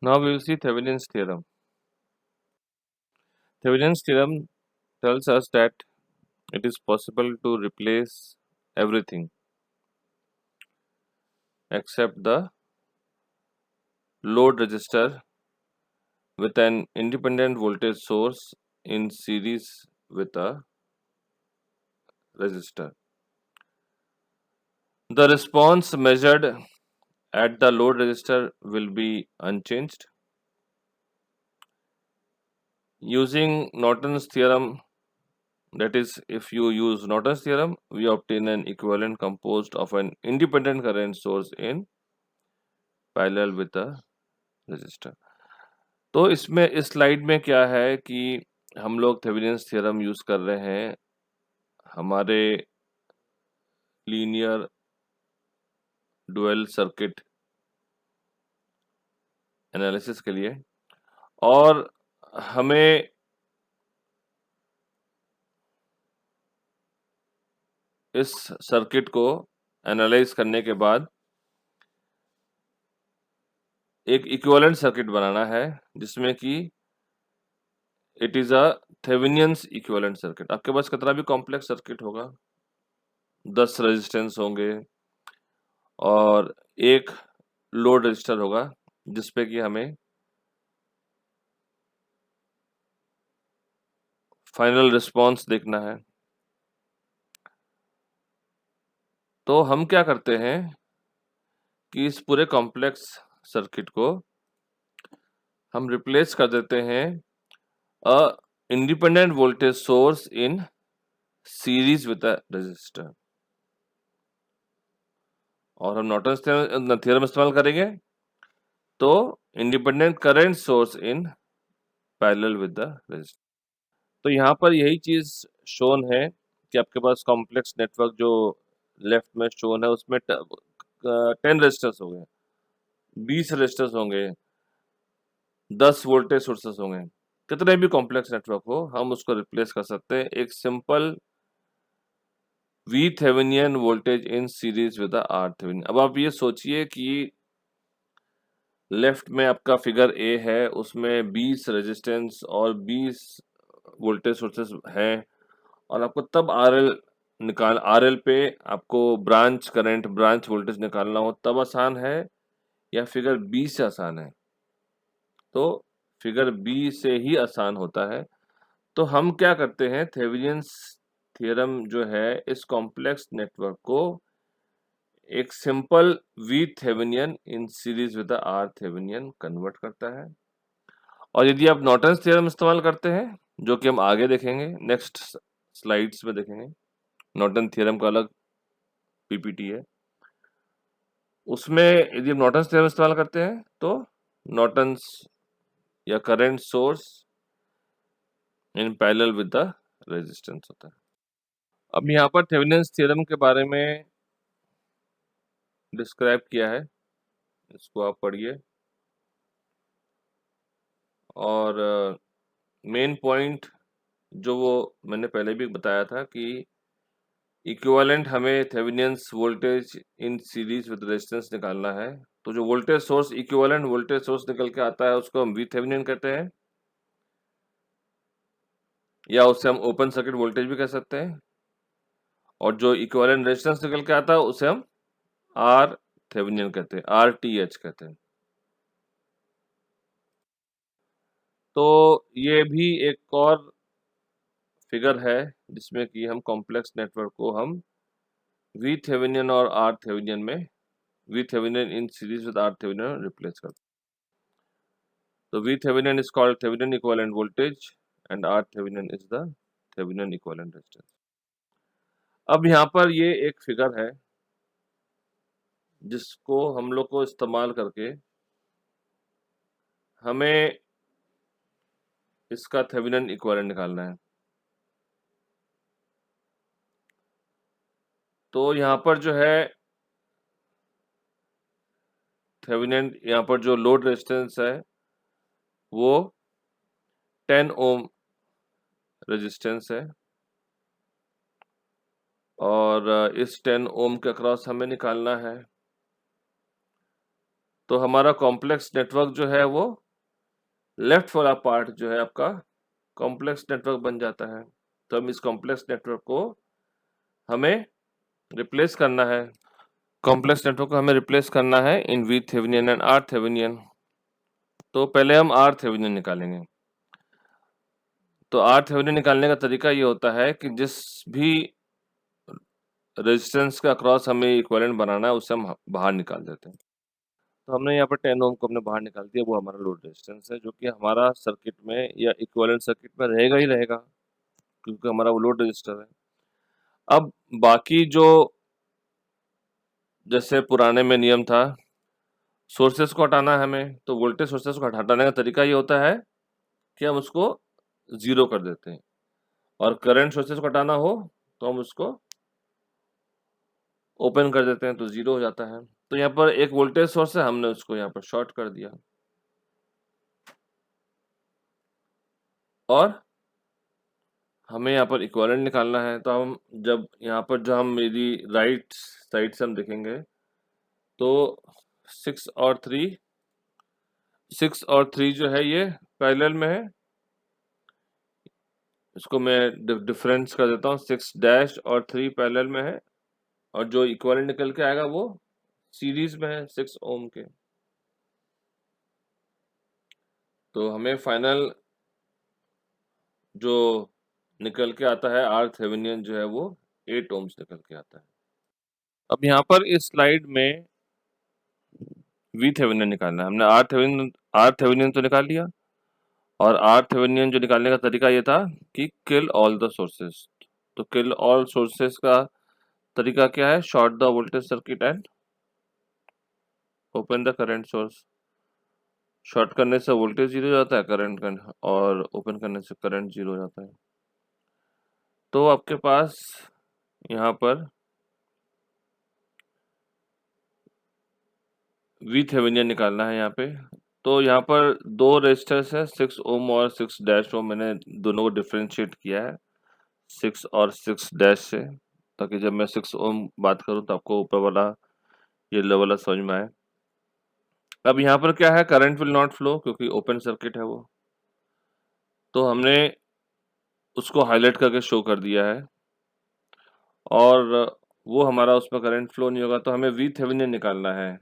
Now we will see Thevenin's theorem. Thevenin's theorem tells us that it is possible to replace everything except the load resistor with an independent voltage source in series with a resistor. The response measured at the load resistor will be unchanged. Using Norton's theorem, that is, if you use Norton's theorem, we obtain an equivalent composed of an independent current source in parallel with the resistor. तो इसमें इस slide में क्या है कि हम लोग Thevenin's theorem use कर रहे हैं हमारे लीनियर डुअल सर्किट एनालिसिस के लिए और हमें इस सर्किट को एनालाइज करने के बाद एक इक्विवेलेंट सर्किट बनाना है जिसमें कि it is a Thevenin's equivalent circuit. आपके पास कितना भी कॉम्प्लेक्स सर्किट होगा, 10 रेजिस्टेंस होंगे और एक लोड रजिस्टर होगा जिसपे कि हमें फाइनल रिस्पॉन्स देखना है। तो हम क्या करते हैं कि इस पूरे कॉम्प्लेक्स सर्किट को हम रिप्लेस कर देते हैं a independent voltage source in series with a resistor और हम नॉर्टन्स थ्योरम इस्तेमाल करेंगे तो independent current source in parallel with the resistor. तो यहाँ पर यही चीज शोन है कि आपके पास कॉम्प्लेक्स नेटवर्क जो लेफ्ट में शोन है उसमें 10 रेजिस्टर्स हो गए, 20 रेजिस्टर्स होंगे, 10 वोल्टेज सोर्सेस होंगे। कितने भी कॉम्प्लेक्स नेटवर्क हो हम उसको रिप्लेस कर सकते हैं एक simple V Thevenin voltage in series with R Thevenin. अब आप ये सोचिए कि लेफ्ट में आपका फिगर ए है, उसमें 20 रेजिस्टेंस और 20 वोल्टेज सोर्सेस हैं और आपको तब आरएल पे आपको ब्रांच करंट ब्रांच वोल्टेज निकालना हो तब आसान है या फिगर बी से आसान है? तो फिगर बी से ही आसान होता है। तो हम क्या करते हैं, थेवेनियंस थ्योरम जो है इस कॉम्प्लेक्स नेटवर्क को एक simple V Thevenin in series with R Thevenin convert करता है। और यदि आप नॉर्टन्स थ्योरम इस्तेमाल करते हैं जो कि हम आगे देखेंगे, नेक्स्ट स्लाइड्स में देखेंगे, नॉर्टन थ्योरम का अलग पीपीटी है, उसमें यदि हम नॉर्टन्स थ्योरम इस्तेमाल करते हैं तो नॉर्टन्स या current source in parallel with the resistance होता है। अब यहाँ पर थेवेनिन्स थ्योरम के बारे में डिस्क्राइब किया है, इसको आप पढ़िए। और मेन पॉइंट जो वो मैंने पहले भी बताया था कि इक्विवेलेंट हमें Thevenin's voltage in series with resistance निकालना है। तो जो voltage source equivalent voltage source निकल के आता है उसको हम वी थेवेनियन कहते हैं या उससे हम ओपन सर्किट वोल्टेज भी कह सकते हैं। और जो इक्विवेलेंट रेजिस्टेंस निकल के आता है उसे हम आर थेवेनियन कहते हैं, आरटीएच कहते हैं। तो ये भी एक और फिगर है जिसमें कि हम कॉम्प्लेक्स नेटवर्क को हम वी थेवेनियन और आर थेवेनियन में V Thevenin in series with R Thevenin replace करते हैं। तो V Thevenin is called Thevenin equivalent voltage and R Thevenin is the Thevenin equivalent resistance. अब यहाँ पर ये एक फिगर है जिसको हम लोग को इस्तेमाल करके हमें इसका थेवेनियन इक्विवेलेंट निकालना है। तो यहाँ पर जो है थेवेनियन, यहाँ पर जो लोड रेजिस्टेंस है वो 10 ओम रेजिस्टेंस है और इस 10 ओम के अक्रॉस हमें निकालना है तो हमारा कॉम्प्लेक्स नेटवर्क जो है वो लेफ्ट वाला पार्ट जो है आपका कॉम्प्लेक्स नेटवर्क बन जाता है। तो हम इस कॉम्प्लेक्स नेटवर्क को हमें रिप्लेस करना है। कॉम्प्लेक्स नेटवर्क को हमें रिप्लेस करना है इन V Thevenin and R Thevenin. तो पहले हम आर थेवेनिन निकालेंगे। तो आर थेवेनिन निकालने का तरीका ये होता है कि जिस भी रेजिस्टेंस के अक्रॉस हमें इक्विवेलेंट बनाना है उसे हम बाहर निकाल देते हैं। तो हमने यहाँ पर 10 ओम को हमने बाहर निकाल दिया, वो हमारा लोड रेजिस्टेंस है जो कि हमारा सर्किट में या इक्विवेलेंट सर्किट में रहेगा ही रहेगा क्योंकि हमारा वो लोड रजिस्टर है। अब बाकी जो जैसे पुराने में नियम था सोर्सेस को हटाना है हमें, तो वोल्टेज सोर्सेस को हटाने का तरीका ये होता है कि हम उसको ज़ीरो कर देते हैं और करंट सोर्सेस को हटाना हो तो हम उसको ओपन कर देते हैं तो ज़ीरो हो जाता है। तो यहाँ पर एक वोल्टेज सोर्स है, हमने उसको यहाँ पर शॉर्ट कर दिया और हमें यहाँ पर इक्विवेलेंट निकालना है। तो हम जब यहाँ पर जो हम मेरी राइट साइड से हम देखेंगे तो 6 और 3 जो है ये पैरेलल में है। इसको मैं डिफरेंस कर देता हूँ, 6 डैश और 3 पैरेलल में है और जो इक्विवेलेंट निकल के आएगा वो सीरीज में है 6 ओम के। तो हमें फाइनल जो निकल के आता है आर थेवेनिन जो है वो 8 ओम्स निकल के आता है। अब यहाँ पर इस स्लाइड में वी थेवेनिन निकालना है। हमने आर थेवेनिन तो निकाल लिया और आर थेवेनिन जो निकालने का तरीका ये था कि किल ऑल द सोर्सेस। तो किल ऑल सोर्सेस का तरीका क्या है? Short the voltage circuit and open the current source. Short करने से वोल्टेज जीरो हो जाता है, करंट और ओपन करने से करंट जीरो हो जाता है। तो आपके पास यहाँ पर वी थेवेनिन निकालना है यहाँ पे। तो यहाँ पर दो रेजिस्टर्स है 6 ओम और 6 डैश ओम। मैंने दोनों को डिफ्रेंशिएट किया है 6 और 6 डैश से, ताकि जब मैं 6 ओम बात करूँ तो आपको ऊपर वाला ये लेवल वाला समझ में आए। अब यहाँ पर क्या है, करंट विल नॉट फ्लो क्योंकि ओपन सर्किट है वो। तो हमने उसको हाईलाइट करके शो कर दिया है और वो हमारा उसमें करंट फ्लो नहीं होगा। तो हमें वी थेवेनिन निकालना है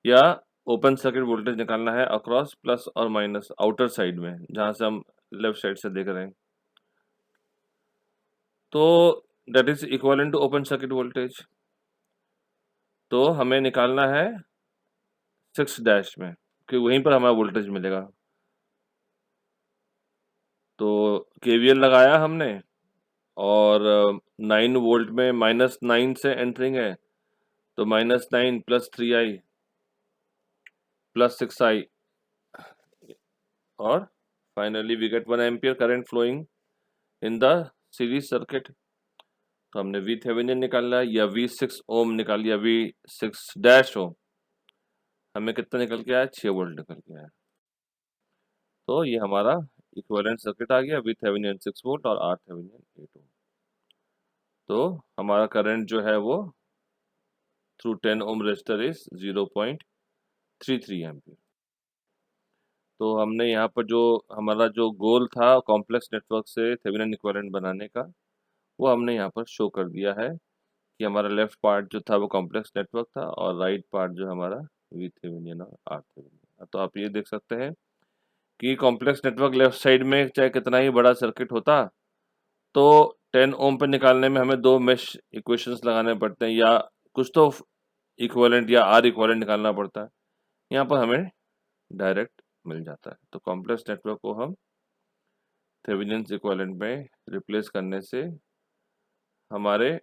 या ओपन सर्किट वोल्टेज निकालना है अक्रॉस प्लस और माइनस आउटर साइड में, जहां से हम लेफ्ट साइड से देख रहे हैं। तो that is equivalent to open circuit voltage. तो हमें निकालना है 6 डैश में कि वहीं पर हमारा वोल्टेज मिलेगा। तो केवीएल लगाया हमने और 9 वोल्ट में -9 से एंटरिंग है, तो -9 प्लस 3i प्लस 6i और finally we get 1 ampere current flowing in the series circuit. तो हमने वी थेवेनिन निकाला या V6 ओम निकाल लिया, V6 डैश ओम हमें कितना निकल के आया? 6 वोल्ट निकल के आया। तो ये हमारा इक्विवेलेंट सर्किट आ गया, वी थेवेनिन 6 वोल्ट और आर थेवेनिन 8 ओम। तो हमारा करंट जो है वो through 10 ohm resistor is 0.33 ampere. तो हमने यहाँ पर जो हमारा जो गोल था कॉम्प्लेक्स नेटवर्क से थेवेनिन इक्विवेलेंट बनाने का, वो हमने यहाँ पर शो कर दिया है कि हमारा लेफ्ट पार्ट जो था वो कॉम्प्लेक्स नेटवर्क था और राइट पार्ट जो हमारा वी थेवेनिन और आर थेवेनिन। तो आप ये देख सकते हैं कि कॉम्प्लेक्स नेटवर्क लेफ्ट साइड में चाहे कितना ही बड़ा सर्किट होता तो 10 ओम पे निकालने में हमें दो मेश इक्वेशंस लगाने पड़ते हैं या कुछ तो इक्विवेलेंट या आर इक्विवेलेंट निकालना पड़ता है। यहाँ पर हमें डायरेक्ट मिल जाता है। तो कॉम्प्लेक्स नेटवर्क को हम थेवेनिन इक्विवेलेंट में रिप्लेस करने से हमारे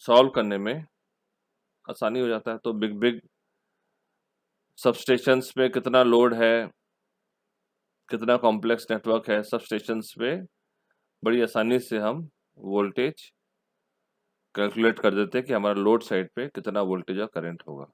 सॉल्व करने में आसानी हो जाता है। तो बिग बिग सबस्टेशंस पे कितना लोड है, कितना कॉम्प्लेक्स नेटवर्क है, सबस्टेशंस पे बड़ी आसानी से हम वोल्टेज कैलकुलेट कर देते हैं कि हमारा लोड साइड पे कितना वोल्टेज और करंट होगा।